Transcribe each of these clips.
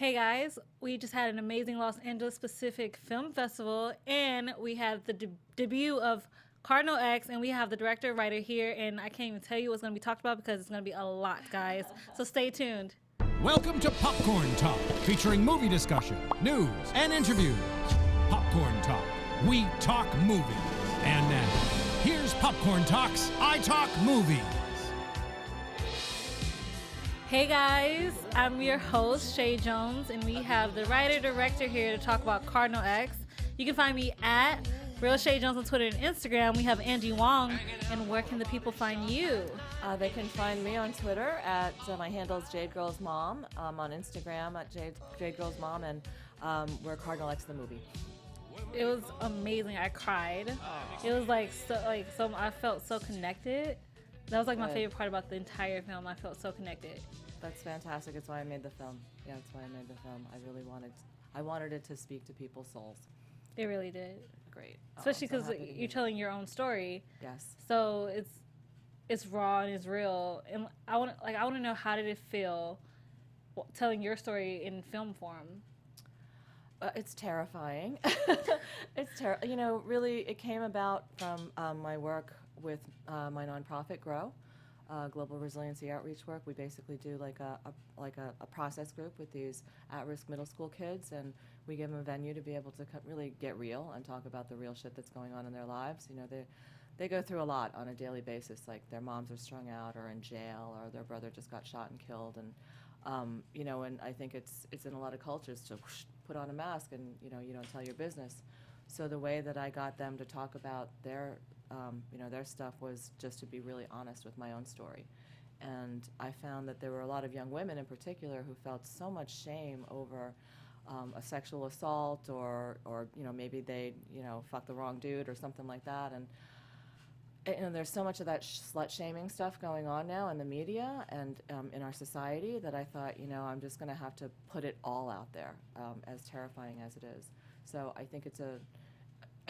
Hey guys, we just had an amazing Los Angeles Pacific Film Festival, and we had the debut of Cardinal X, and we have the director writer here, and I can't even tell you what's going to be talked about because it's going to be a lot, guys. So stay tuned. Welcome to Popcorn Talk, featuring movie discussion, news, and interviews. Popcorn Talk, we talk movies. And now, here's Popcorn Talk's iTalk Movies. Hey guys, I'm your host, Chae Jones, and we have the writer-director here to talk about Cardinal X. You can find me at Real Chae Jones on Twitter and Instagram. We have Angie Wang, and where can the people find you? They can find me on Twitter at, my handle is Jade Girls Mom, on Instagram at Jade Girls Mom, and we're Cardinal X the movie. It was amazing. I cried. It was so I felt so connected. That was like my favorite part about the entire film. I felt so connected. That's fantastic. It's why I made the film. Yeah, that's why I made the film. I wanted it to speak to people's souls. It really did. Great. Especially because you're telling your own story. Yes. So it's raw and it's real. And I want to know, how did it feel telling your story in film form? It's terrifying. Really, it came about from my work with my nonprofit Grow, Global Resiliency Outreach work. We basically do like a process group with these at-risk middle school kids, and we give them a venue to be able to really get real and talk about the real shit that's going on in their lives. You know, they go through a lot on a daily basis, like their moms are strung out or in jail, or their brother just got shot and killed, and and I think it's in a lot of cultures to put on a mask and you don't tell your business. So the way that I got them to talk about their stuff was just to be really honest with my own story. And I found that there were a lot of young women in particular who felt so much shame over a sexual assault or maybe they, fucked the wrong dude or something like that. And there's so much of that slut-shaming stuff going on now in the media and in our society that I thought, I'm just going to have to put it all out there, as terrifying as it is. So I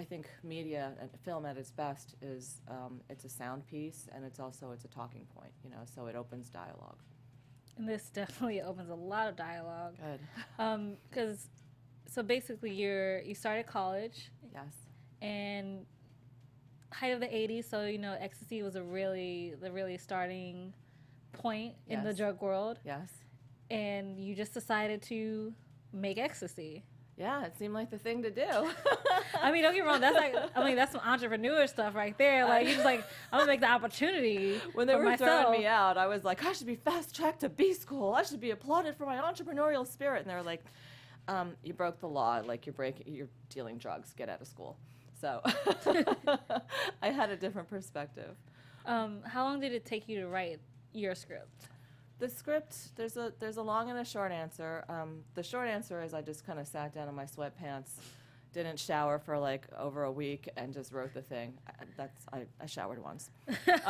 think media and film at its best is it's a sound piece, and it's a talking point, so it opens dialogue. And this definitely opens a lot of dialogue. Good. Because so basically you started college. Yes. And height of the 80s, so ecstasy was the really starting point in the drug world. Yes. And you just decided to make ecstasy. Yeah, it seemed like the thing to do. I mean, don't get me wrong. That's some entrepreneur stuff right there. Like, you're just like, I'm gonna make the opportunity. When they for were myself. throwing me out, I was like, I should be fast-tracked to B school. I should be applauded for my entrepreneurial spirit. And they were like, you broke the law. Like, you're dealing drugs. Get out of school. So I had a different perspective. How long did it take you to write your script? The script, there's a long and a short answer. The short answer is I just kind of sat down in my sweatpants, didn't shower for like over a week, and just wrote the thing. I showered once. But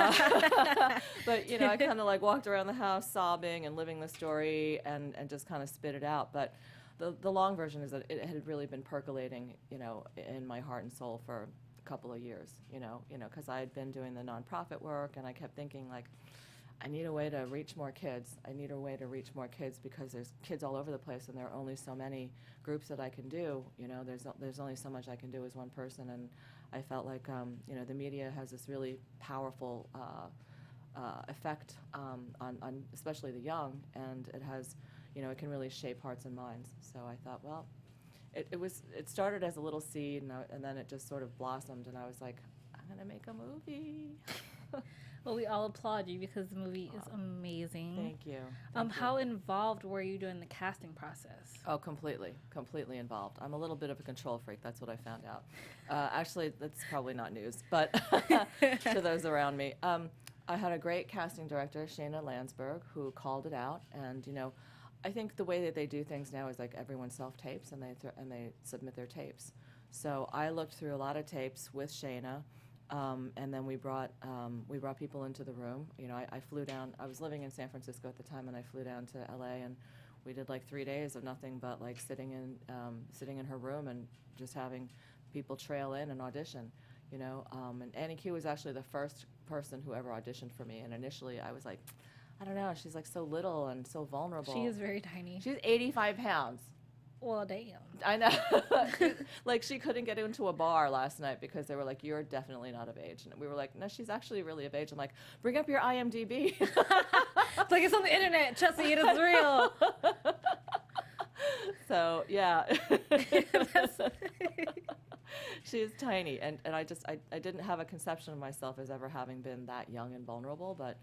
I kind of like walked around the house sobbing and living the story and just kind of spit it out. But the long version is that it had really been percolating, in my heart and soul for a couple of years, because I had been doing the nonprofit work, and I kept thinking like, I need a way to reach more kids. Because there's kids all over the place, and there are only so many groups that I can do. There's only so much I can do as one person, and I felt like the media has this really powerful effect on especially the young, and it has, it can really shape hearts and minds. So I thought, well, it started as a little seed, and then it just sort of blossomed, and I was like, I'm gonna make a movie. Well, we all applaud you because the movie is amazing. Thank you. How involved were you during the casting process? Oh, completely involved. I'm a little bit of a control freak. That's what I found out. Actually, that's probably not news, but to those around me. I had a great casting director, Shayna Landsberg, who called it out. And I think the way that they do things now is like everyone self-tapes and they submit their tapes. So I looked through a lot of tapes with Shayna. And then we brought people into the room. I flew down. I was living in San Francisco at the time, and I flew down to LA, and we did like 3 days of nothing but like sitting in her room and just having people trail in and audition. And Annie Q was actually the first person who ever auditioned for me. And initially, I was like, I don't know, she's like so little and so vulnerable. She is very tiny. She's 85 pounds. Well, damn. I know. Like, she couldn't get into a bar last night because they were like, you're definitely not of age. And we were like, no, she's actually really of age. I'm like, bring up your IMDb. It's like, it's on the internet. Trust me, it is real. So, yeah. She is tiny. And I didn't have a conception of myself as ever having been that young and vulnerable. But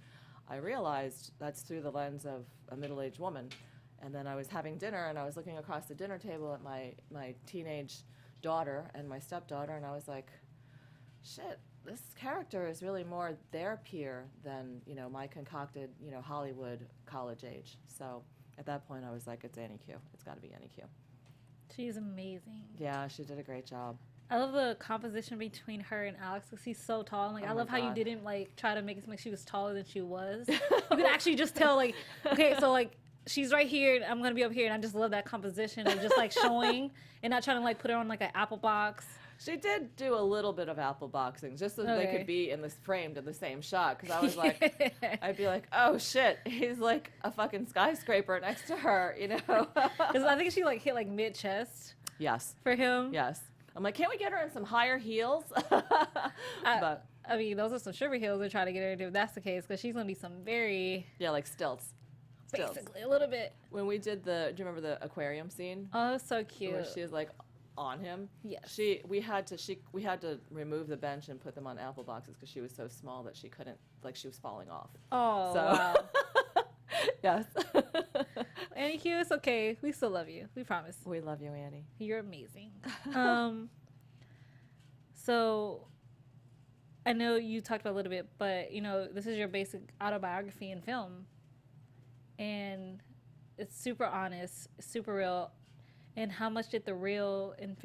I realized that's through the lens of a middle-aged woman. And then I was having dinner, and I was looking across the dinner table at my teenage daughter and my stepdaughter, and I was like, shit, this character is really more their peer than, you know, my concocted, you know, Hollywood college age. So at that point, I was like, it's Annie Q. It's got to be Annie Q. She's amazing. Yeah, she did a great job. I love the composition between her and Alex because he's so tall. And, like, Oh I my love how you God. didn't, like, try to make it seem like she was taller than she was. You could actually just tell, like, okay, so, like, she's right here, and I'm going to be up here, and I just love that composition of just, like, showing and not trying to, like, put her on, like, an apple box. She did do a little bit of apple boxing just so that they Okay. could be framed in the same shot. Because I was like, I'd be like, oh shit, he's like a fucking skyscraper next to her, you know? Because I think she, like, hit, like, mid-chest Yes, for him. yes. I'm like, can't we get her in some higher heels? But I mean, those are some sugar heels they're trying to get her to do if that's the case, because she's going to be some very, yeah, like stilts. Stilts. basically, a little bit. When we did do you remember the aquarium scene? Oh, so cute. Where she was like on him. Yes. We had to remove the bench and put them on apple boxes because she was so small that she couldn't, like, she was falling off. Oh, So wow. yes. Annie Q, it's okay. We still love you. We promise. We love you, Annie. You're amazing. So I know you talked about it a little bit, but, you know, this is your basic autobiography in film. And it's super honest, super real. And how much did the real and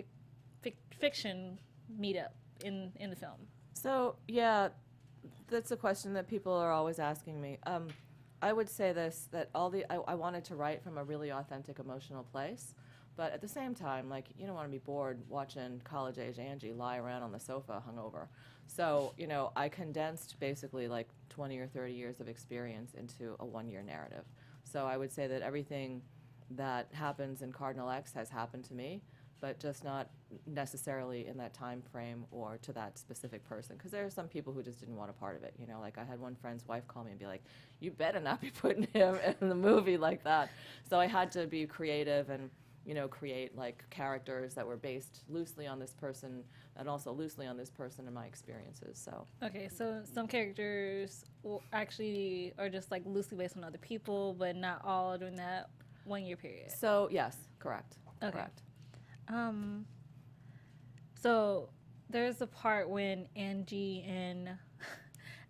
fiction meet up in the film? So, yeah, that's a question that people are always asking me. I would say this, that I wanted to write from a really authentic emotional place, but at the same time, like, you don't want to be bored watching college-age Angie lie around on the sofa hungover. So, you know, I condensed basically like 20 or 30 years of experience into a one-year narrative. So I would say that everything that happens in Cardinal X has happened to me, but just not necessarily in that time frame or to that specific person. Because there are some people who just didn't want a part of it. You know, like I had one friend's wife call me and be like, you better not be putting him in the movie like that. So I had to be creative and, you know, create like characters that were based loosely on this person and also loosely on this person and my experiences. So Okay, so some characters actually are just like loosely based on other people, but not all during that 1 year period. So yes, correct. Okay. Correct. So there's a part when Angie and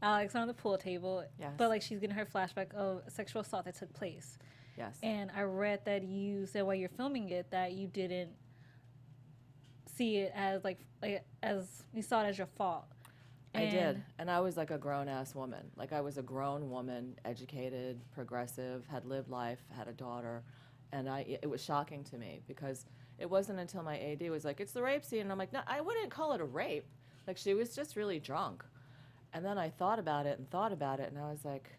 Alex are on the pool table, Yes. but like she's getting her flashback of sexual assault that took place. Yes. And I read that you said while you're filming it that you didn't see it as like as you saw it as your fault. I did. And- And I was like a grown-ass woman. Like I was a grown woman, educated, progressive, had lived life, had a daughter. And it was shocking to me because it wasn't until my AD was like, it's the rape scene. And I'm like, no, I wouldn't call it a rape. Like she was just really drunk. And then I thought about it. And I was like,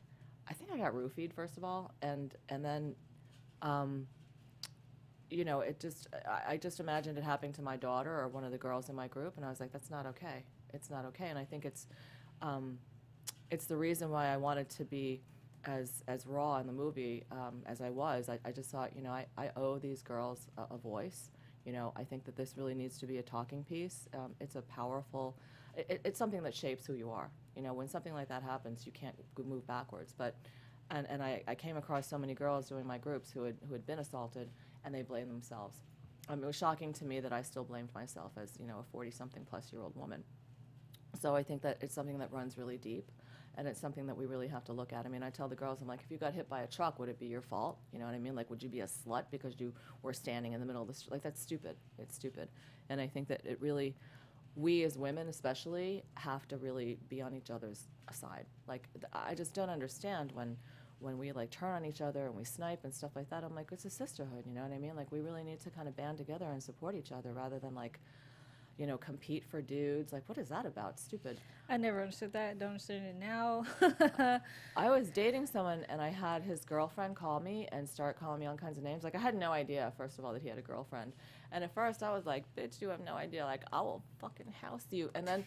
I think I got roofied, first of all. And then, you know, I just imagined it happening to my daughter or one of the girls in my group. And I was like, that's not okay. It's not okay. And I think it's the reason why I wanted to be as raw in the movie as I was. I just thought, you know, I owe these girls a voice. You know, I think that this really needs to be a talking piece. It's a powerful, it's something that shapes who you are. You know, when something like that happens, you can't move backwards. But, and I came across so many girls doing my groups who had been assaulted, and they blamed themselves. It was shocking to me that I still blamed myself as, you know, a 40-something plus year old woman. So I think that it's something that runs really deep, and it's something that we really have to look at. I mean, I tell the girls, I'm like, if you got hit by a truck, would it be your fault? You know what I mean? Like, would you be a slut because you were standing in the middle of the street? Like, that's stupid. It's stupid. And I think that it really, we as women especially, have to really be on each other's side. Like, I just don't understand when we, like, turn on each other and we snipe and stuff like that. I'm like, it's a sisterhood, you know what I mean? Like, we really need to kind of band together and support each other rather than, like, compete for dudes. Like, what is that about? Stupid. I never understood that. Don't understand it now. I was dating someone, and I had his girlfriend call me and start calling me all kinds of names. Like, I had no idea, first of all, that he had a girlfriend. And at first, I was like, bitch, you have no idea. Like, I will fucking house you. And then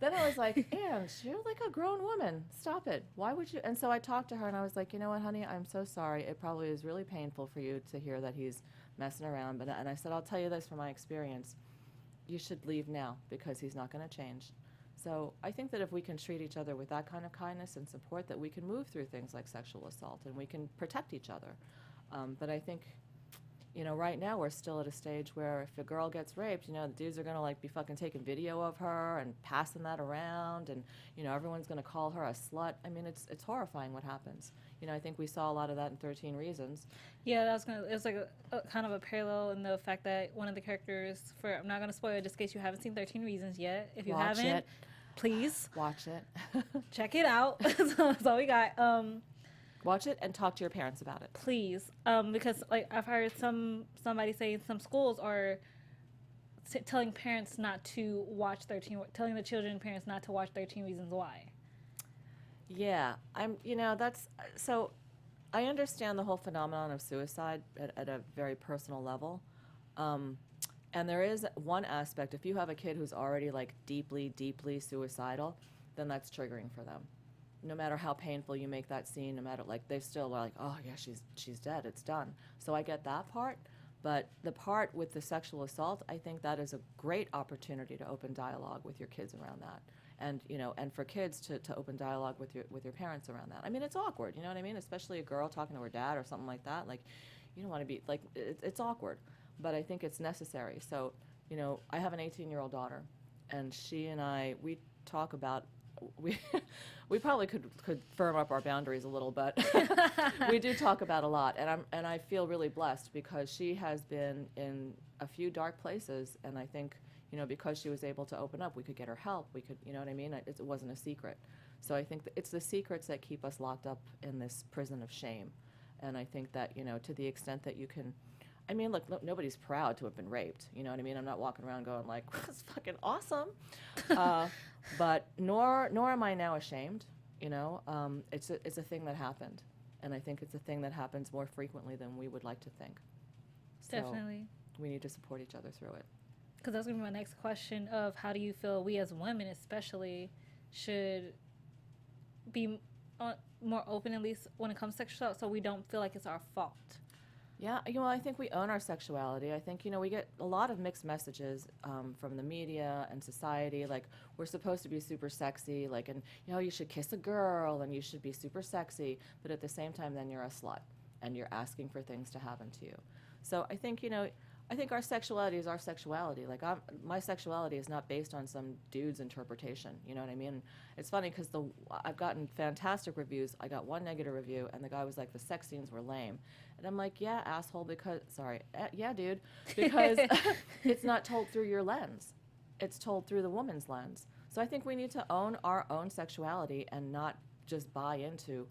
I was like, Ange, you're like a grown woman. Stop it. Why would you? And so I talked to her, and I was like, you know what, honey? I'm so sorry. It probably is really painful for you to hear that he's messing around. And I said, I'll tell you this from my experience. You should leave now because he's not going to change. So I think that if we can treat each other with that kind of kindness and support, that we can move through things like sexual assault and we can protect each other. But I think, right now we're still at a stage where if a girl gets raped, the dudes are going to like be fucking taking video of her and passing that around, and everyone's going to call her a slut. I mean, it's horrifying what happens. I think we saw a lot of that in 13 Reasons. Yeah, it was like a kind of a parallel in the fact that one of the characters, I'm not going to spoil it just in case you haven't seen 13 Reasons yet. If you Watch haven't, it. please Watch it. check it out. That's all we got. Watch it and talk to your parents about it. Please, because like I've heard somebody say some schools are telling parents not to watch telling the children and parents not to watch 13 Reasons Why. Yeah, so I understand the whole phenomenon of suicide at a very personal level. And there is one aspect, if you have a kid who's already like deeply, deeply suicidal, then that's triggering for them. No matter how painful you make that scene, no matter, like, they still are like, oh yeah, she's dead, it's done. So I get that part, but the part with the sexual assault, I think that is a great opportunity to open dialogue with your kids around that. And and for kids to open dialogue with your parents around that. I mean, it's awkward, you know what I mean? Especially a girl talking to her dad or something like that. Like, you don't want to be like, it's awkward, but I think it's necessary. So, I have an 18-year-old daughter, and she and I, we talk about, we probably could firm up our boundaries a little, but we do talk about a lot, and I feel really blessed because she has been in a few dark places, and I think, because she was able to open up, we could get her help. We could, you know what I mean? It wasn't a secret. So I think it's the secrets that keep us locked up in this prison of shame. And I think that, to the extent that you can, I mean, look, nobody's proud to have been raped. You know what I mean? I'm not walking around going like, that's fucking awesome. But nor am I now ashamed. It's a thing that happened. And I think it's a thing that happens more frequently than we would like to think. So Definitely. we need to support each other through it. Because that's going to be my next question of how do you feel we as women especially should be more open, at least when it comes to sexual assault, so we don't feel like it's our fault. Yeah, I think we own our sexuality. I think, we get a lot of mixed messages from the media and society, like we're supposed to be super sexy, like, and, you should kiss a girl and you should be super sexy, but at the same time, then you're a slut and you're asking for things to happen to you. So I think, I think our sexuality is our sexuality. Like, my sexuality is not based on some dude's interpretation. You know what I mean? It's funny because I've gotten fantastic reviews. I got one negative review, and the guy was like, the sex scenes were lame. And I'm like, yeah, asshole, yeah, dude, because it's not told through your lens. It's told through the woman's lens. So I think we need to own our own sexuality and not just buy into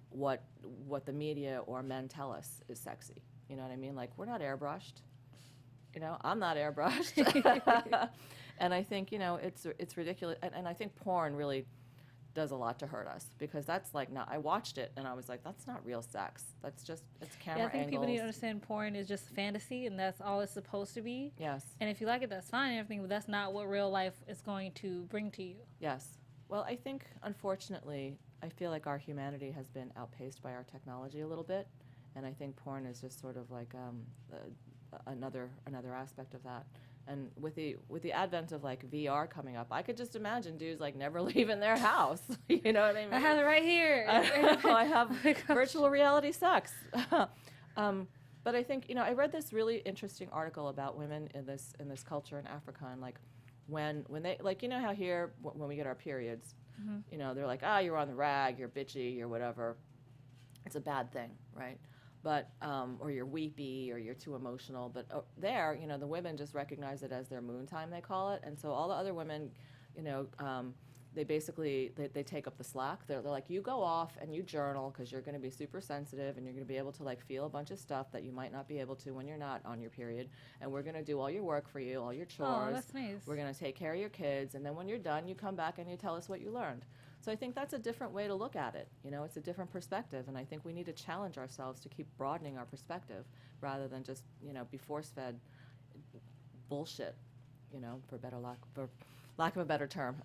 what the media or men tell us is sexy. You know what I mean? Like, we're not airbrushed. I'm not airbrushed. And I think, it's ridiculous. And I think porn really does a lot to hurt us because that's like, I watched it and I was like, that's not real sex. That's just, it's camera angles. Yeah, I think people need to understand porn is just fantasy and that's all it's supposed to be. Yes. And if you like it, that's fine and everything, but that's not what real life is going to bring to you. Yes. Well, I think, unfortunately, I feel like our humanity has been outpaced by our technology a little bit. And I think porn is just sort of like another aspect of that. And with the advent of like VR coming up, I could just imagine dudes like never leaving their house. You know what I mean? I have it right here. I have virtual reality sex. But I think, I read this really interesting article about women in this culture in Africa, and like when they, like, how here when we get our periods, Mm-hmm. They're like, you're on the rag, you're bitchy, you're whatever. It's a bad thing, right? But, or you're weepy, or you're too emotional. But there, the women just recognize it as their moon time, they call it. And so all the other women, they basically they take up the slack. They're like, you go off and you journal because you're going to be super sensitive and you're going to be able to like feel a bunch of stuff that you might not be able to when you're not on your period. And we're going to do all your work for you, all your chores. Oh, that's nice. We're going to take care of your kids, and then when you're done, you come back and you tell us what you learned. So I think that's a different way to look at it. You know, it's a different perspective, and I think we need to challenge ourselves to keep broadening our perspective rather than just, you know, be force-fed bullshit, you know, for lack of a better term.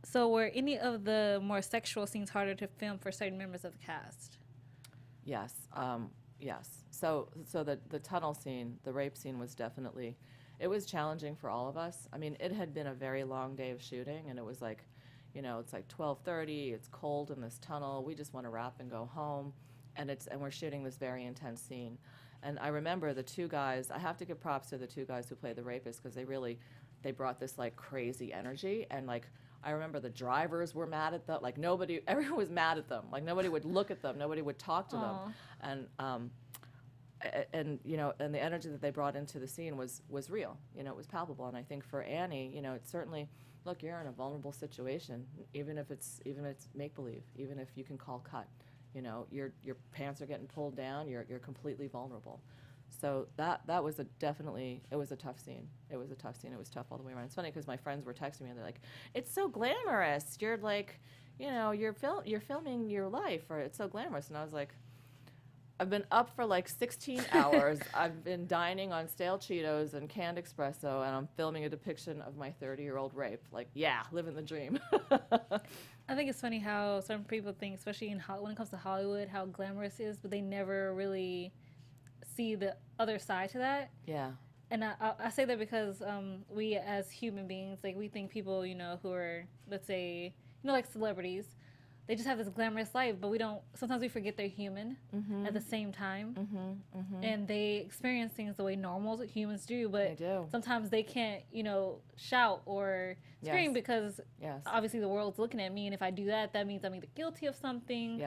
So were any of the more sexual scenes harder to film for certain members of the cast? Yes, yes. So the tunnel scene, the rape scene was definitely, it was challenging for all of us. I mean, it had been a very long day of shooting, and it was like, you know, it's like 12:30, it's cold in this tunnel, we just want to wrap and go home, and we're shooting this very intense scene. And I remember the two guys, I have to give props to the two guys who played the rapists, because they brought this like crazy energy, and like, I remember the drivers were mad at them, like everyone was mad at them, like nobody would look at them, nobody would talk to them. And you know, and the energy that they brought into the scene was real, you know, it was palpable. And I think for Annie, you know, it's certainly, look, you're in a vulnerable situation, even if it's make-believe, even if you can call cut, you know, your pants are getting pulled down, you're completely vulnerable. So that was it was a tough scene. It was a tough scene. It was tough all the way around. It's funny because my friends were texting me and they're like, "It's so glamorous. You're like, you know, you're filming your life, or it's so glamorous." And I was like, I've been up for like 16 hours. I've been dining on stale Cheetos and canned espresso, and I'm filming a depiction of my 30-year-old rape. Like, yeah, living the dream. I think it's funny how some people think, especially when it comes to Hollywood, how glamorous it is, but they never really see the other side to that. Yeah. And I say that because we as human beings, like, we think people, you know, who are, let's say, you know, like celebrities, they just have this glamorous life, but sometimes we forget they're human at the same time. And they experience things the way normal humans do, but sometimes they can't, you know, shout or scream because obviously the world's looking at me, and if I do that, that means I'm either guilty of something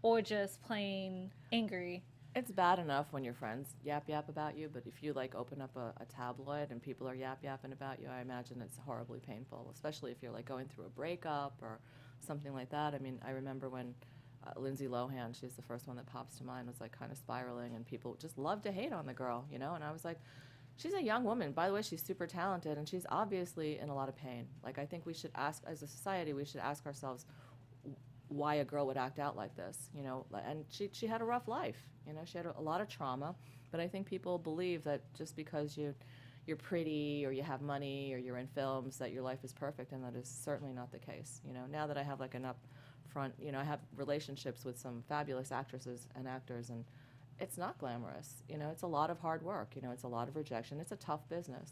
or just plain angry. It's bad enough when your friends yap about you, but if you like open up a tabloid and people are yapping about you, I imagine it's horribly painful, especially if you're like going through a breakup or something like that. I mean, I remember when Lindsay Lohan, she's the first one that pops to mind, was like kind of spiraling, and people just love to hate on the girl, you know? And I was like, she's a young woman. By the way, she's super talented, and she's obviously in a lot of pain. Like, I think we should ask, as a society, we should ask ourselves why a girl would act out like this, you know? And she had a rough life, you know? She had a lot of trauma, but I think people believe that just because you're pretty or you have money or you're in films that your life is perfect, and that is certainly not the case. You know, now that I have like an upfront, you know, I have relationships with some fabulous actresses and actors, and it's not glamorous. You know, it's a lot of hard work. You know, it's a lot of rejection. It's a tough business.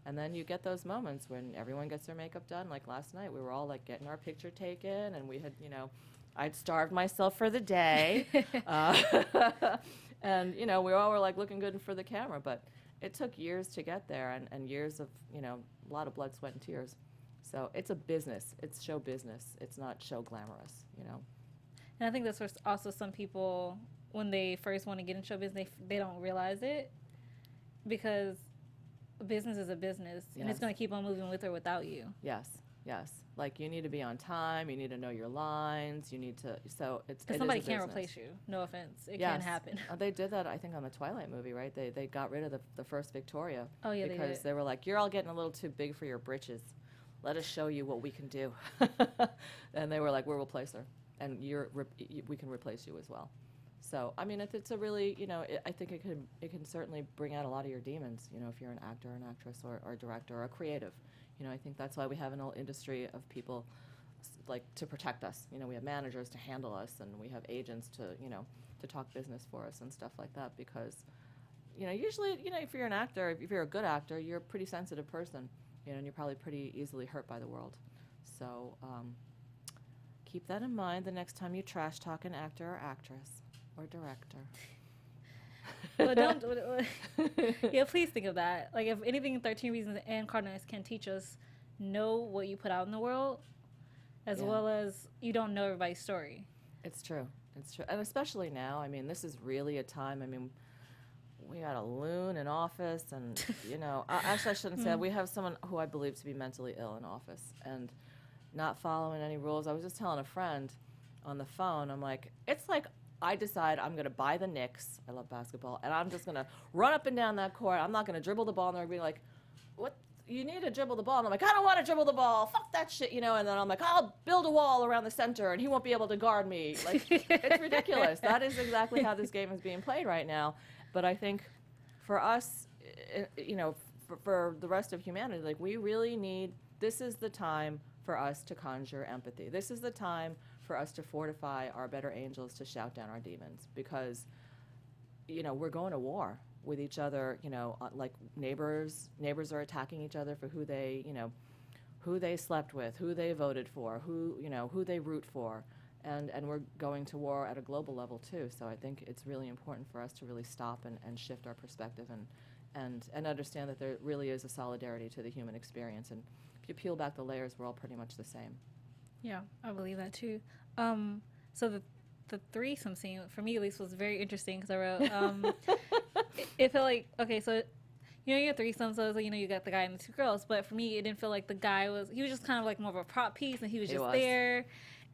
And then you get those moments when everyone gets their makeup done. Like last night, we were all like getting our picture taken, and we had, you know, I'd starved myself for the day. And, you know, we all were like looking good for the camera, but it took years to get there, and years of, you know, a lot of blood, sweat, and tears. So it's a business. It's show business. It's not show glamorous, you know. And I think that's where also some people, when they first want to get in show business, they don't realize it, because business is a business, and it's going to keep on moving with or without you. Yes. Like, you need to be on time. You need to know your lines. You need to. So it's because somebody can't replace you. No offense, it can't happen. They did that, I think, on the Twilight movie, right? They got rid of the first Victoria. Oh yeah, because they were like, you're all getting a little too big for your britches. Let us show you what we can do. And they were like, we'll replace her, and we can replace you as well. So I mean, it's a really, you know, I think it can certainly bring out a lot of your demons. You know, if you're an actor, an actress, or a director, or a creative. You know, I think that's why we have an whole industry of people like to protect us. You know, we have managers to handle us, and we have agents to, you know, to talk business for us and stuff like that, because, you know, usually, you know, if you're an actor, if you're a good actor, you're a pretty sensitive person, you know, and you're probably pretty easily hurt by the world. So keep that in mind the next time you trash talk an actor or actress or director. Well, don't. Yeah, please think of that. Like, if anything, 13 Reasons and Cardinal X can teach us, know what you put out in the world, as well as you don't know everybody's story. It's true. And especially now, I mean, this is really a time, I mean, we got a loon in office, and actually I shouldn't say that. We have someone who I believe to be mentally ill in office and not following any rules. I was just telling a friend on the phone, I'm like, it's like I decide I'm going to buy the Knicks. I love basketball. And I'm just going to run up and down that court. I'm not going to dribble the ball. And they're going to be like, what? You need to dribble the ball. And I'm like, I don't want to dribble the ball. Fuck that shit, And then I'm like, I'll build a wall around the center and he won't be able to guard me. Like, it's ridiculous. That is exactly how this game is being played right now. But I think for us, for the rest of humanity, like, we really need, this is the time for us to conjure empathy. This is the time for us to fortify our better angels to shout down our demons, because we're going to war with each other. Like neighbors are attacking each other for who they slept with, who they voted for, who they root for, and we're going to war at a global level too. So I think it's really important for us to really stop and shift our perspective and understand that there really is a solidarity to the human experience. And if you peel back the layers, we're all pretty much the same. Yeah, I believe that too. So the threesome scene, for me at least, was very interesting because I wrote, it felt like, okay, so, you're threesome, so it's like, you got the guy and the two girls, but for me, it didn't feel like the guy he was just kind of like more of a prop piece, and he was just there,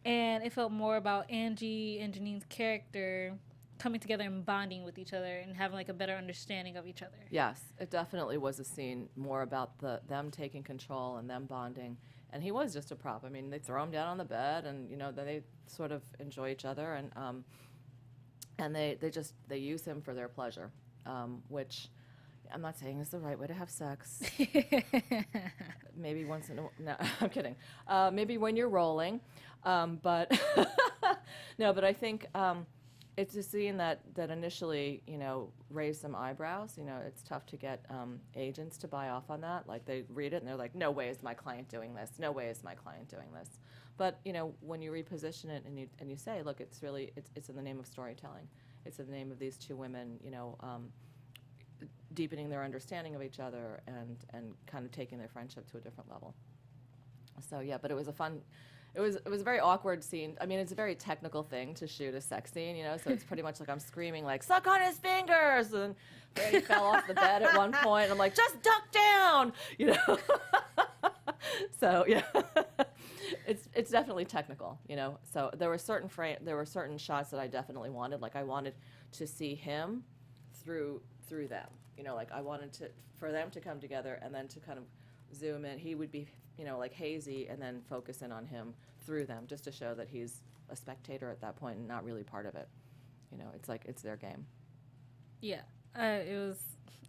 and it felt more about Angie and Janine's character coming together and bonding with each other and having like a better understanding of each other. Yes, it definitely was a scene more about them taking control and them bonding. And he was just a prop. I mean, they throw him down on the bed, and then they sort of enjoy each other, and they use him for their pleasure, which I'm not saying is the right way to have sex. Maybe once in a no, I'm kidding. Maybe when you're rolling, but no. But I think it's a scene that initially, raised some eyebrows. It's tough to get agents to buy off on that. Like, they read it and they're like, no way is my client doing this. No way is my client doing this. But, when you reposition it and you say, look, it's really, it's in the name of storytelling. It's in the name of these two women, deepening their understanding of each other and kind of taking their friendship to a different level. So, yeah, but it was a very awkward scene. I mean, it's a very technical thing to shoot a sex scene, so it's pretty much like I'm screaming, like, suck on his fingers! And Brady fell off the bed at one point, and I'm like, just duck down! So, yeah. It's definitely technical, So there were certain shots that I definitely wanted. Like, I wanted to see him through them. Like, I wanted for them to come together and then to kind of zoom in. He would be like hazy, and then focus in on him through them, just to show that he's a spectator at that point and not really part of it. It's like it's their game. Yeah, it was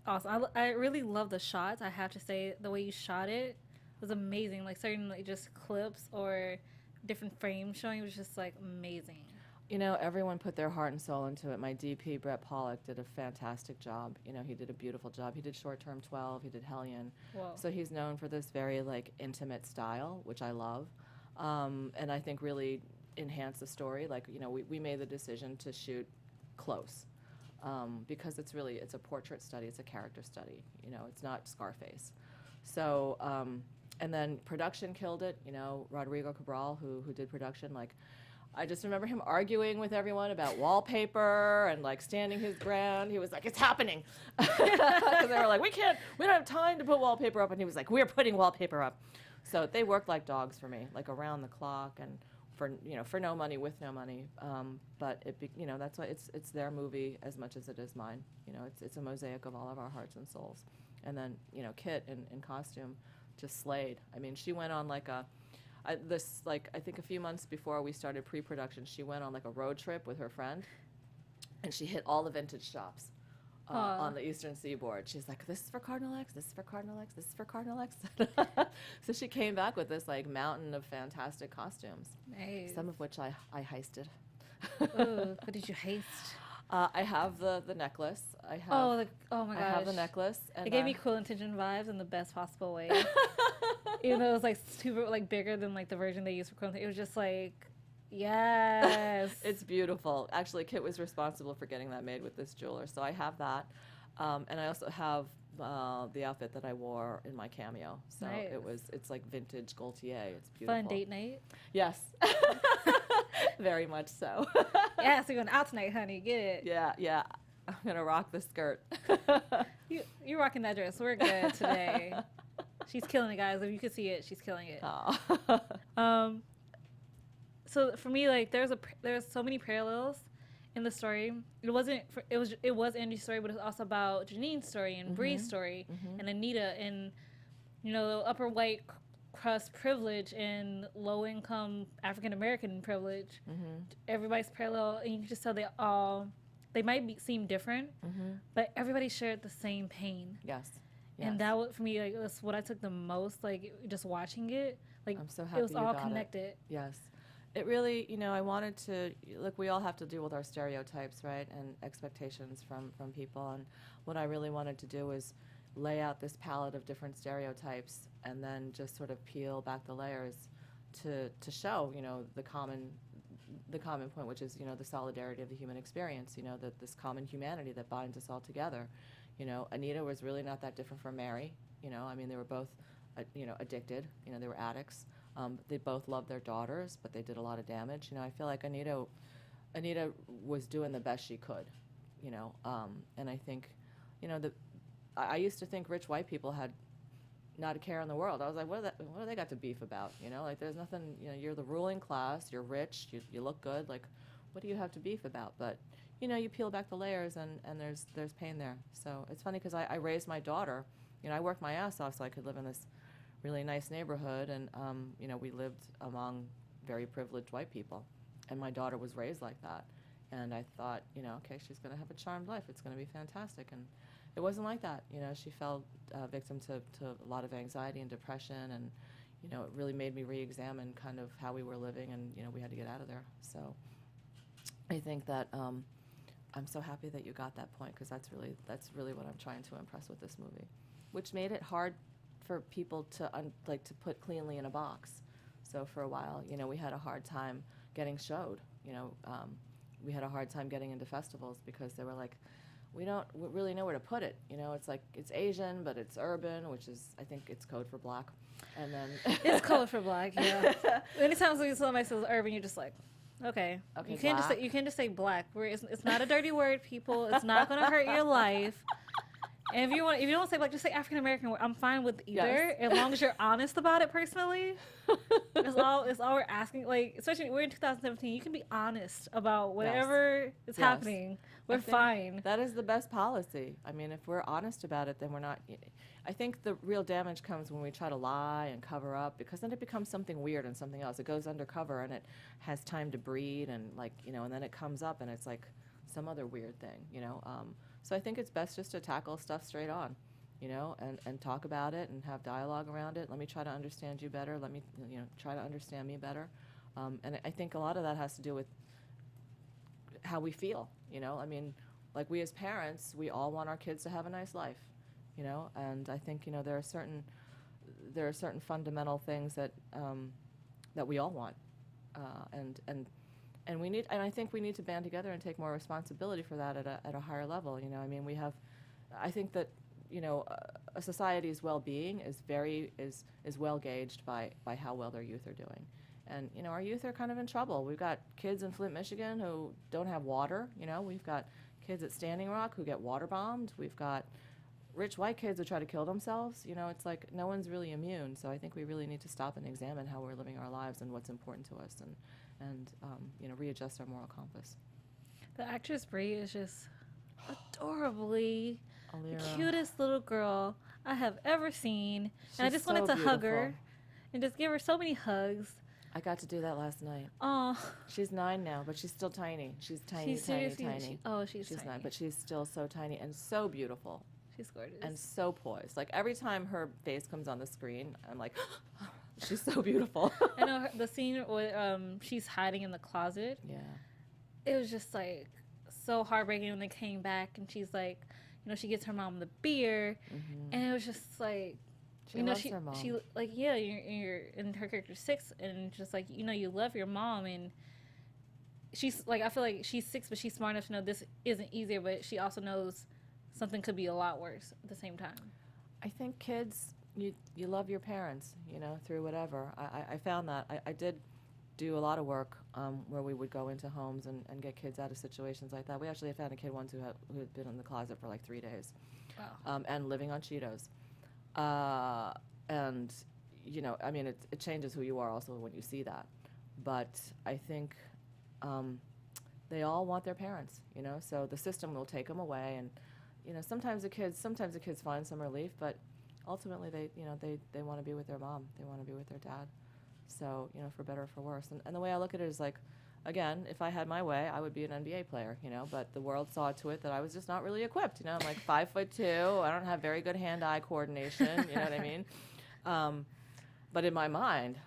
awesome. I really love the shots. I have to say, the way you shot it was amazing. Like, certain just clips or different frames showing was just like amazing. Everyone put their heart and soul into it. My DP, Brett Pollock, did a fantastic job. He did a beautiful job. He did Short Term 12. He did Hellion. Whoa. So he's known for this very, like, intimate style, which I love. And I think really enhanced the story. Like, we made the decision to shoot close because it's a portrait study. It's a character study. It's not Scarface. So, and then production killed it. Rodrigo Cabral, who did production, like, I just remember him arguing with everyone about wallpaper and, like, standing his ground. He was like, it's happening. Because they were like, we don't have time to put wallpaper up. And he was like, we're putting wallpaper up. So they worked like dogs for me, like around the clock and for no money, with no money. But that's why it's their movie as much as it is mine. It's a mosaic of all of our hearts and souls. And then, Kit in costume just slayed. I mean, she went on like I think a few months before we started pre-production, she went on like a road trip with her friend, and she hit all the vintage shops on the Eastern Seaboard. She's like, this is for Cardinal X, this is for Cardinal X, this is for Cardinal X. So she came back with this like mountain of fantastic costumes, Nice. some of which I heisted. Ooh, what did you heist? I have the necklace. I have. Oh my gosh. I have the necklace. And it gave me Cruel Intention vibes in the best possible way. Even though it was like super like bigger than like the version they used for Cruel Intention, it was just like, yes. It's beautiful. Actually, Kit was responsible for getting that made with this jeweler, so I have that, and I also have the outfit that I wore in my cameo. So Nice. It's like vintage Gaultier. It's beautiful. Fun date night. Yes. Very much so. Yes, we're going out tonight, honey. Get it. Yeah. gonna rock the skirt. You're rocking that dress. We're good today. She's killing it, guys. If you could see it, she's killing it. So for me, like, there's so many parallels in the story. It was Angie's story, but it's also about Janine's story and Bree's story and Anita and, you know, upper white crust privilege and low income African American privilege. Everybody's parallel, and you can just tell they might seem different, but everybody shared the same pain. Yes. And that was, for me, like, that's what I took the most, like, just watching it. Like, I'm so happy it was you all got connected. It. Yes. It really, you know, I wanted to, look, we all have to deal with our stereotypes, right, and expectations from people. And what I really wanted to do was lay out this palette of different stereotypes and then just sort of peel back the layers to show, you know, the common point, which is, you know, the solidarity of the human experience, you know, this common humanity that binds us all together. You know, Anita was really not that different from Mary. You know, I mean, they were both, you know, addicted. You know, they were addicts. They both loved their daughters, but they did a lot of damage. You know, I feel like Anita was doing the best she could. You know, and I think, you know, I used to think rich white people had not a care in the world. I was like, what do they got to beef about? You know, like, there's nothing. You know, you're the ruling class. You're rich. You look good. Like, what do you have to beef about? But you know, you peel back the layers, and there's pain there. So it's funny because I raised my daughter. You know, I worked my ass off so I could live in this really nice neighborhood, and you know, we lived among very privileged white people, and my daughter was raised like that. And I thought, you know, okay, she's going to have a charmed life. It's going to be fantastic. And it wasn't like that. You know, she fell victim to a lot of anxiety and depression, and you know, it really made me re-examine kind of how we were living, and you know, we had to get out of there. So I think that I'm so happy that you got that point, because that's really what I'm trying to impress with this movie, which made it hard for people to to put cleanly in a box. So for a while, you know, we had a hard time getting showed. You know, we had a hard time getting into festivals because they were like, we don't really know where to put it. You know, it's like, it's Asian, but it's urban, which is, I think it's code for black. And then it's code for black. Yeah. Anytime somebody says urban, you're just like, okay. You can't just say black. It's not a dirty word, people. It's not going to hurt your life. And if you don't want to say black, just say African American. I'm fine with either, as long as you're honest about it. Personally, it's all we're asking. Like, especially we're in 2017, you can be honest about whatever is happening. We're fine. That is the best policy. I mean, if we're honest about it, then we're not. I think the real damage comes when we try to lie and cover up, because then it becomes something weird and something else. It goes undercover and it has time to breed, and like, you know, and then it comes up and it's like some other weird thing, you know. So I think it's best just to tackle stuff straight on, you know, and talk about it and have dialogue around it. Let me try to understand you better. Let me, you know, try to understand me better. And I think a lot of that has to do with how we feel, you know. I mean, like, we as parents, we all want our kids to have a nice life, you know. And I think, you know, there are certain fundamental things that we all want, and we need, and I think we need to band together and take more responsibility for that at a higher level. You know, I mean, I think that, you know, a society's well-being is well gauged by how well their youth are doing. And, you know, our youth are kind of in trouble. We've got kids in Flint, Michigan who don't have water. You know, we've got kids at Standing Rock who get water bombed. We've got rich white kids who try to kill themselves. You know, it's like no one's really immune. So I think we really need to stop and examine how we're living our lives and what's important to us, and you know, readjust our moral compass. The actress Bree is just adorably Alira. the cutest little girl I have ever seen. She's And I just so wanted to hug her beautiful. and just give her so many hugs. I got to do that last night. Oh, She's 9 now, but she's still tiny. She's tiny, she's tiny, seriously, tiny. she's She's tiny. 9, but she's still so tiny and so beautiful She's gorgeous. and so poised. Like, every time her face comes on the screen, I'm like, she's so beautiful. I know the scene where she's hiding in the closet. Yeah. It was just like so heartbreaking when they came back, and she's like, you know, she gets her mom the beer, and it was just like, She you know, loves her mom. she like, yeah, you're in her character's 6, and just like, you know, you love your mom, and she's like, I feel like she's 6, but she's smart enough to know this isn't easier, but she also knows something could be a lot worse at the same time. I think kids, you love your parents, you know, through whatever. I found that. I did do a lot of work where we would go into homes and get kids out of situations like that. We actually found a kid once who had been in the closet for like 3 days. Wow. And living on Cheetos. And, you know, I mean, it changes who you are also when you see that. But I think they all want their parents, you know, so the system will take them away. And, you know, sometimes the kids find some relief, but ultimately they want to be with their mom. They want to be with their dad. So, you know, for better or for worse. And the way I look at it is like, again, if I had my way, I would be an NBA player, you know, but the world saw to it that I was just not really equipped, you know. I'm like 5'2", I don't have very good hand-eye coordination, you know what I mean? But in my mind,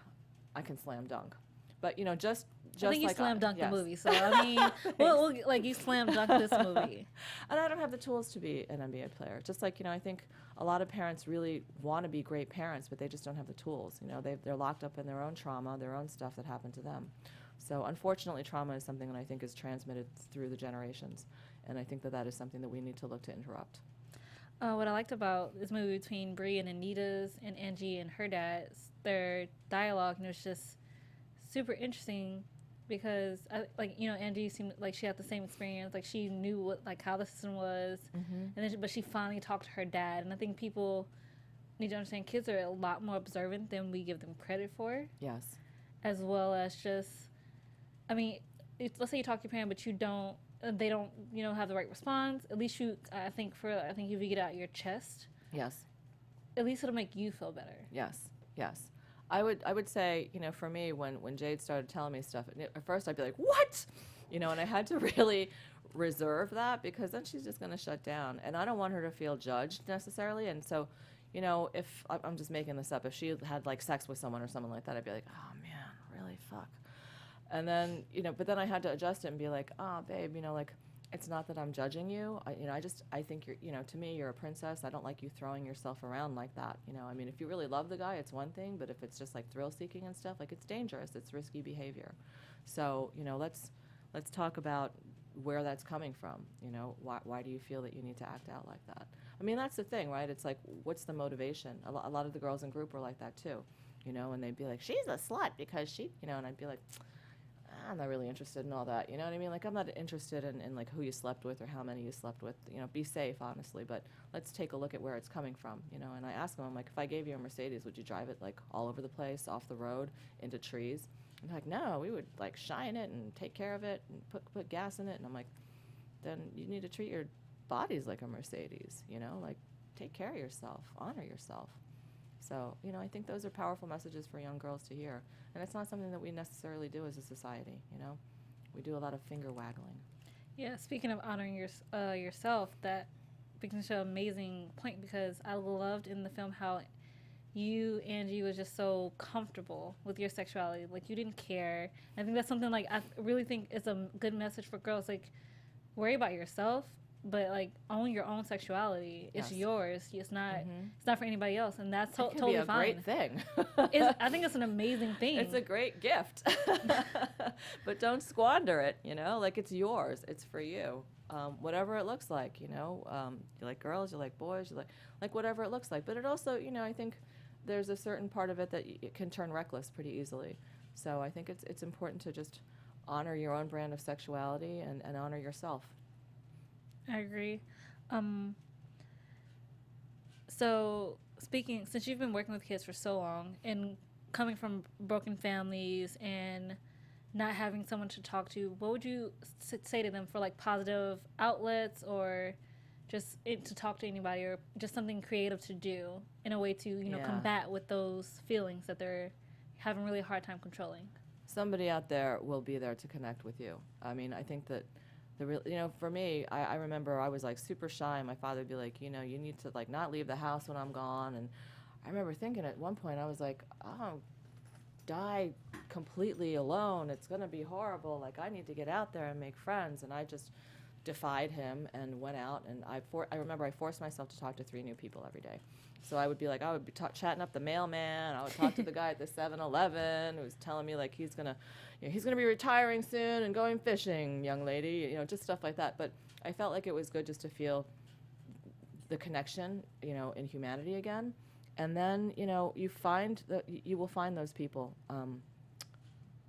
I can slam dunk. But, you know, just I think you like slam dunked yes. the movie, so I mean, we'll like you slam dunked this movie. And I don't have the tools to be an NBA player. Just like, you know, I think a lot of parents really want to be great parents, but they just don't have the tools. You know, they're locked up in their own trauma, their own stuff that happened to them. So unfortunately, trauma is something that I think is transmitted through the generations, and I think that is something that we need to look to interrupt. What I liked about this movie between Bree and Anita's and Angie and her dad's, their dialogue, and it was just super interesting because, Angie seemed like she had the same experience. Like, she knew how the system was, and then but she finally talked to her dad. And I think people need to understand kids are a lot more observant than we give them credit for. Yes. As well as just, I mean, let's say you talk to your parent, but they don't, have the right response. At least I think if you get it out your chest. Yes. At least it'll make you feel better. Yes. Yes. I would say, you know, for me, when Jade started telling me stuff, at first I'd be like, what? You know, and I had to really reserve that because then she's just going to shut down. And I don't want her to feel judged necessarily. And so, you know, if I'm just making this up, if she had like sex with someone or something like that, I'd be like, oh man, really, fuck. And then, you know, but then I had to adjust it and be like, oh, babe, you know, like, it's not that I'm judging you. I think you're, you know, to me, you're a princess. I don't like you throwing yourself around like that. You know, I mean, if you really love the guy, it's one thing, but if it's just like thrill seeking and stuff, like, it's dangerous. It's risky behavior. So, you know, let's talk about where that's coming from. You know, why do you feel that you need to act out like that? I mean, that's the thing, right? It's like, what's the motivation? A lot of the girls in group were like that too, you know, and they'd be like, she's a slut because she, you know, and I'd be like, I'm not really interested in all that, you know what I mean? Like, I'm not interested in like who you slept with or how many you slept with. You know, be safe, honestly, but let's take a look at where it's coming from, you know? And I ask them, I'm like, if I gave you a Mercedes, would you drive it like all over the place, off the road, into trees? And they're like, no, we would like shine it and take care of it and put gas in it. And I'm like, then you need to treat your bodies like a Mercedes, you know? Like, take care of yourself, honor yourself. So, you know, I think those are powerful messages for young girls to hear. And it's not something that we necessarily do as a society, you know? We do a lot of finger waggling. Yeah, speaking of honoring yourself, that brings me to an amazing point because I loved in the film how you, Angie, was just so comfortable with your sexuality. Like, you didn't care. I think that's something, like, I really think is a good message for girls. Like, worry about yourself, but like own your own sexuality. It's yours. It's not. It's not for anybody else, and that's totally fine. It can be a great thing. I think it's an amazing thing. It's a great gift, but don't squander it. You know, like, it's yours. It's for you. Whatever it looks like. You know, you like girls, you like boys, you like whatever it looks like. But it also, you know, I think there's a certain part of it that it can turn reckless pretty easily. So I think it's important to just honor your own brand of sexuality and honor yourself. I agree. So since you've been working with kids for so long and coming from broken families and not having someone to talk to, what would you say to them for like positive outlets or just to talk to anybody or just something creative to do in a way to, you know, combat with those feelings that they're having really a hard time controlling? Somebody out there will be there to connect with you. I mean, I think that you know, for me, I remember I was like super shy, and my father would be like, you know, you need to like not leave the house when I'm gone. And I remember thinking at one point, I was like, oh, die completely alone. It's gonna be horrible. Like, I need to get out there and make friends. And I just defied him and went out. And I remember I forced myself to talk to 3 new people every day. So I would be like, I would be chatting up the mailman. I would talk to the guy at the 7-Eleven who was telling me like he's gonna be retiring soon and going fishing, young lady. You know, just stuff like that. But I felt like it was good just to feel the connection, you know, in humanity again. And then, you know, you will find those people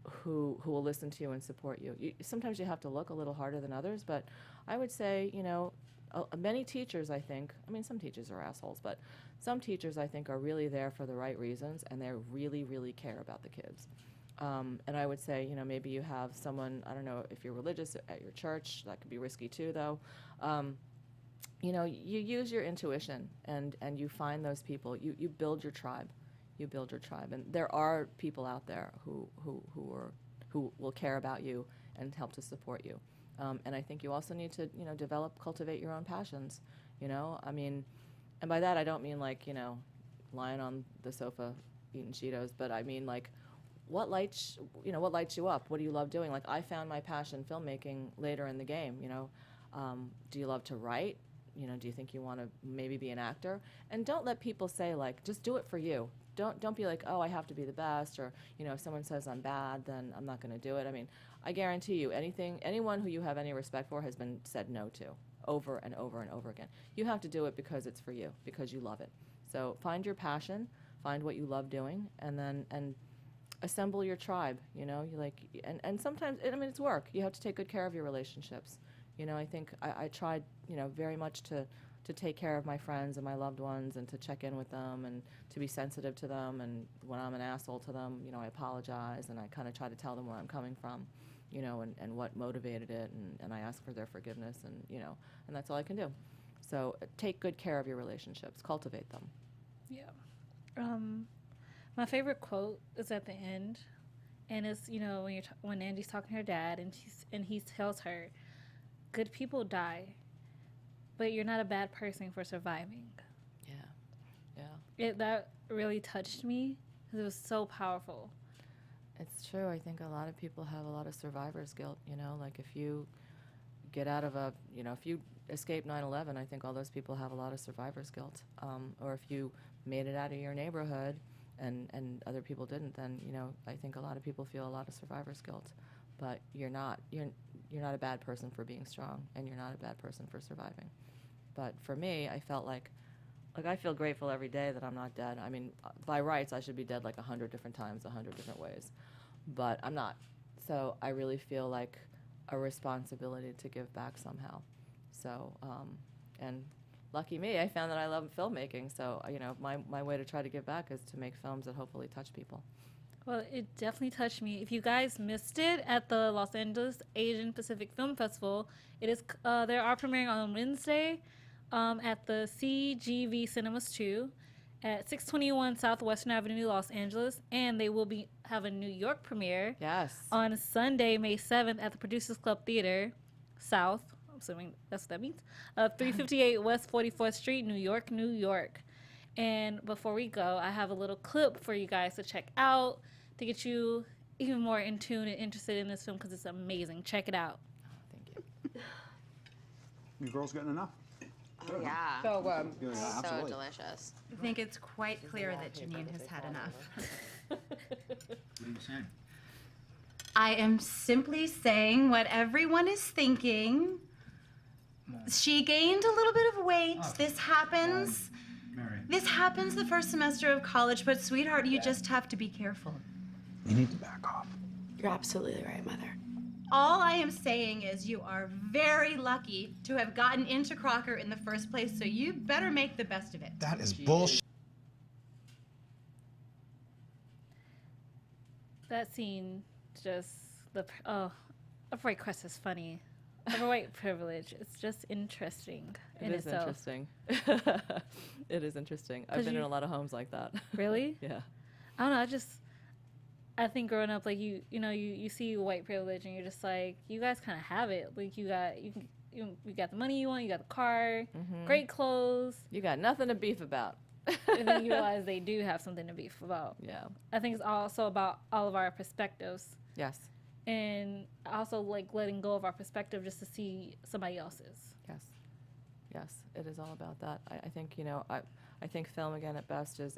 who will listen to you and support you. Sometimes you have to look a little harder than others, but I would say, many teachers, I think, I mean, some teachers are assholes, but some teachers, I think, are really there for the right reasons, and they really, really care about the kids. And I would say, maybe you have someone, I don't know if you're religious at your church, that could be risky too, though. You use your intuition, and you find those people. You build your tribe. You build your tribe. And there are people out there who will care about you and help to support you. And I think you also need to, cultivate your own passions, I mean, and by that I don't mean like, lying on the sofa eating Cheetos, but I mean like, what lights you up? What do you love doing? Like, I found my passion filmmaking later in the game, do you love to write? Do you think you want to maybe be an actor? And don't let people say like, just do it for you. Don't be like, oh, I have to be the best, or if someone says I'm bad, then I'm not going to do it. I mean, I guarantee you, anyone who you have any respect for has been said no to over and over and over again. You have to do it because it's for you, because you love it. So find your passion, find what you love doing, and then assemble your tribe. And sometimes it's work. You have to take good care of your relationships. I think I tried very much to take care of my friends and my loved ones, and to check in with them, and to be sensitive to them. And when I'm an asshole to them, I apologize, and I kind of try to tell them where I'm coming from, and what motivated it, and I ask for their forgiveness, and and that's all I can do. So take good care of your relationships, cultivate them. Yeah. My favorite quote is at the end, and it's when Angie's talking to her dad, and he tells her, "Good people die, but you're not a bad person for surviving." Yeah. That really touched me because it was so powerful. It's true. I think a lot of people have a lot of survivor's guilt. Like if you get out of if you escape 9/11, I think all those people have a lot of survivor's guilt. Or if you made it out of your neighborhood and other people didn't, then I think a lot of people feel a lot of survivor's guilt. But you're not a bad person for being strong, and you're not a bad person for surviving. But for me, I felt like I feel grateful every day that I'm not dead. I mean, by rights, I should be dead like 100 different times, 100 different ways. But I'm not. So I really feel like a responsibility to give back somehow. So, and lucky me, I found that I love filmmaking. So, my way to try to give back is to make films that hopefully touch people. Well, it definitely touched me. If you guys missed it at the Los Angeles Asian Pacific Film Festival, it is they are premiering on Wednesday at the CGV Cinemas 2 at 621 Southwestern Avenue, Los Angeles, and they will have a New York premiere. Yes. On Sunday, May 7th at the Producers Club Theater South. I'm assuming that's what that means. 358 West 44th Street, New York, New York. And before we go, I have a little clip for you guys to check out to get you even more in tune and interested in this film because it's amazing. Check it out. Thank you. You girls getting enough? Oh, yeah. Yeah, So absolutely. delicious. I think it's quite clear that Janine has had enough. What are you saying? I am simply saying what everyone is thinking. She gained a little bit of weight. This happens. Mary. This happens the first semester of college, but sweetheart, you just have to be careful. You need to back off. You're absolutely right, Mother. All I am saying is you are very lucky to have gotten into Crocker in the first place, so you better make the best of it. That is bullshit. That scene just Upright Crust is funny. White privilege. It's just interesting. It is interesting. It is interesting. I've been in a lot of homes like that. Really? Yeah. I don't know. I think growing up, like you see white privilege, and you're just like, you guys kind of have it. Like you got the money you want, you got the car, great clothes. You got nothing to beef about. And then you realize they do have something to beef about. Yeah. I think it's also about all of our perspectives. Yes. And also like letting go of our perspective just to see somebody else's. Yes. Yes. It is all about that. I think, I think film again at best is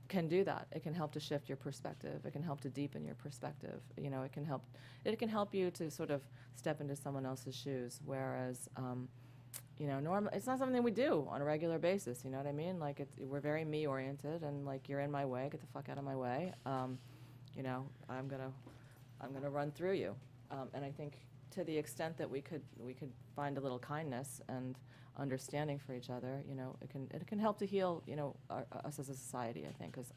can do that. It can help to shift your perspective. It can help to deepen your perspective. It can help you to sort of step into someone else's shoes. Whereas, it's not something we do on a regular basis. You know what I mean? Like we're very me oriented, and like you're in my way, get the fuck out of my way. you know, I'm gonna run through you. And I think to the extent that we could find a little kindness and understanding for each other, you know, it can help to heal, you know, us as a society, I think, because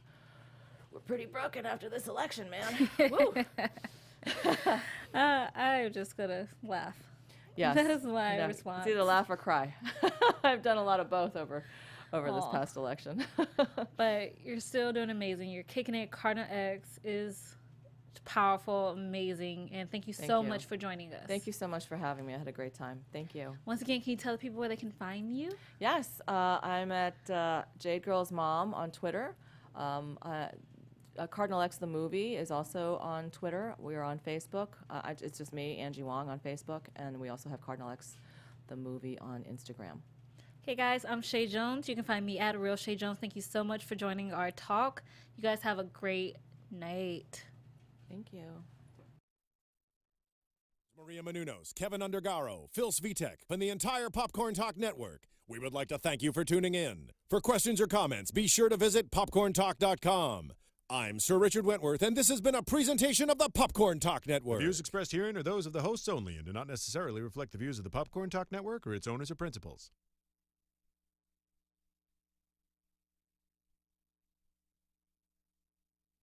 we're pretty broken after this election, man. Woo! I'm just gonna laugh. Yes. That is my You know, response. It's either laugh or cry. I've done a lot of both over this past election. But you're still doing amazing. You're kicking it. Cardinal X is powerful, amazing, and thank you so much for joining us. Thank you so much for having me. I had a great time. Thank you. Once again, can you tell the people where they can find you? Yes, I'm at Jade Girl's Mom on Twitter. Cardinal X the movie is also on Twitter. We are on Facebook. It's just me, Angie Wang, on Facebook, and we also have Cardinal X the movie on Instagram. Okay, guys, I'm Chae Jones. You can find me at Real Chae Jones. Thank you so much for joining our talk. You guys have a great night. Thank you. Maria Menounos, Kevin Undergaro, Phil Svitek, and the entire Popcorn Talk Network. We would like to thank you for tuning in. For questions or comments, be sure to visit popcorntalk.com. I'm Sir Richard Wentworth, and this has been a presentation of the Popcorn Talk Network. The views expressed herein are those of the hosts only and do not necessarily reflect the views of the Popcorn Talk Network or its owners or principals.